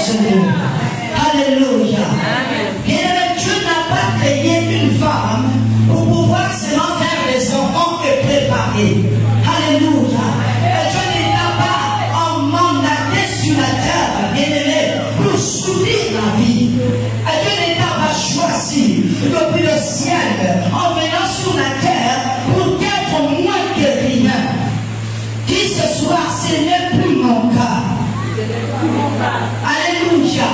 Seigneur. Alléluia. Bien-aimé, Dieu n'a pas créé une femme pour pouvoir seulement faire les enfants et préparer. Alléluia. Et Dieu n'est pas mandaté sur la terre, bien-aimé, pour soutenir la vie. Et Dieu n'est pas choisi depuis le ciel en venant sur la terre pour être moins que rien. Qui ce soir, ce n'est plus mon cas. Alléluia.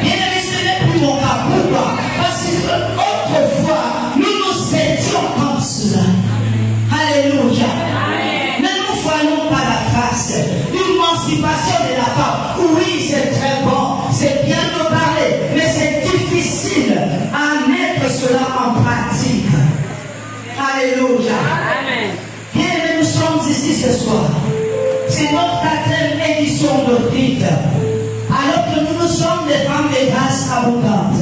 Bien-aimé, ce n'est plus mon cas. Pourquoi? Parce que autrefois, nous nous étions comme cela. Alléluia. Mais nous ne voyons pas la face. L'émancipation de la femme. Oui, c'est très bon. C'est bien de parler. Mais c'est difficile à mettre cela en pratique. Alléluia. Bien-aimé, nous sommes ici ce soir. C'est notre 4e édition de rite. Alors que nous sommes des femmes de grâce abondante.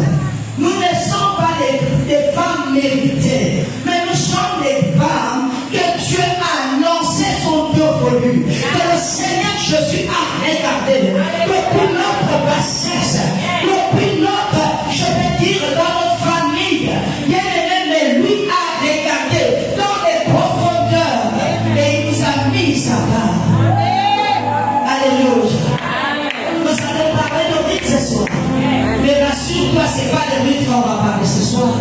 Nous ne sommes pas des femmes méritées, mais nous sommes des femmes que Dieu a annoncé son Dieu voulu. Que le Seigneur Jésus a regardé depuis notre bassesse, depuis notre, je vais dire, dans nos familles. Bien-aimé, mais lui a regardé dans les profondeurs et il nous a mis sa part. Alléluia. Nous allons parler de rite ce soir. Mais rassure-toi, ce n'est pas de rite qu'on va parler ce soir.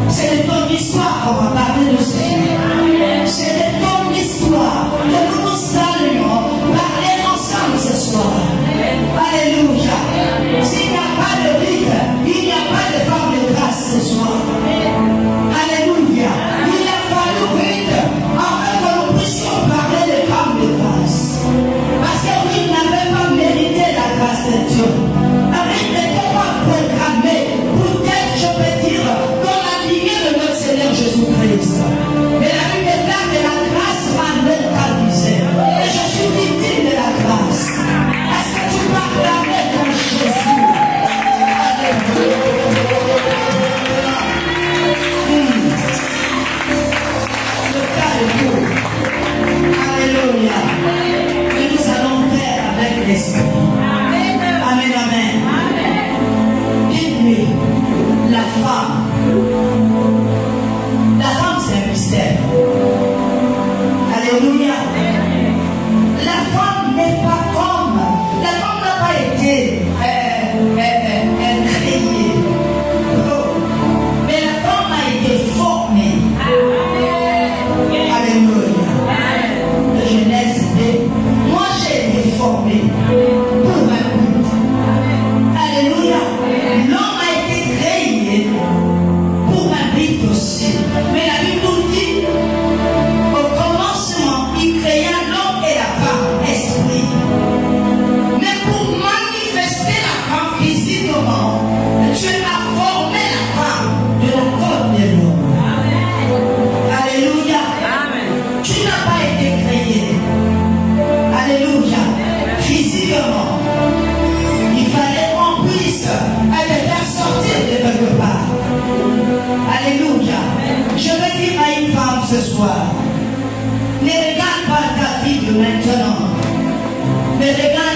C'est de ton histoire qu'on va parler de ce soir. C'est de ton histoire que nous nous saluons. Parler ensemble ce soir. Alléluia. S'il n'y a pas de rite, il n'y a pas de femme de grâce ce soir. Alléluia. Il a fallu rite afin que nous puissions parler de femmes de grâce. Parce que rite n'avait pas mérité la grâce de Dieu. Rite n'était pas programmé pour être, je peux dire, dans la lignée de notre Seigneur Jésus-Christ. Mais la Bible déclare que la grâce m'a neutralisé. Et je suis victime de la grâce. Est-ce que tu peux acclamer ton Jésus? Le cas de Dieu. Alléluia. Et nous allons faire avec l'esprit. Amen, amen. Dites-lui, la femme. La femme, c'est un mystère. Alléluia. La femme n'est pas comme. La femme n'a pas été créée. Mais la femme a été formée. Alléluia. De Genèse 2. Moi, j'ai été formé pour un but. Alléluia. L'homme a été créé pour un but aussi. Mais la Bible nous dit, au commencement, il créa l'homme et la femme, esprit. Mais pour manifester la femme physiquement, Dieu a formé la femme de la côte de l'homme. Alléluia. Tu n'as pas été créé. Alléluia. Physiquement. Il fallait qu'on puisse te faire sortir de quelque part. Alléluia. Je veux dire à une femme ce soir, ne regarde pas ta vie de maintenant, mais regarde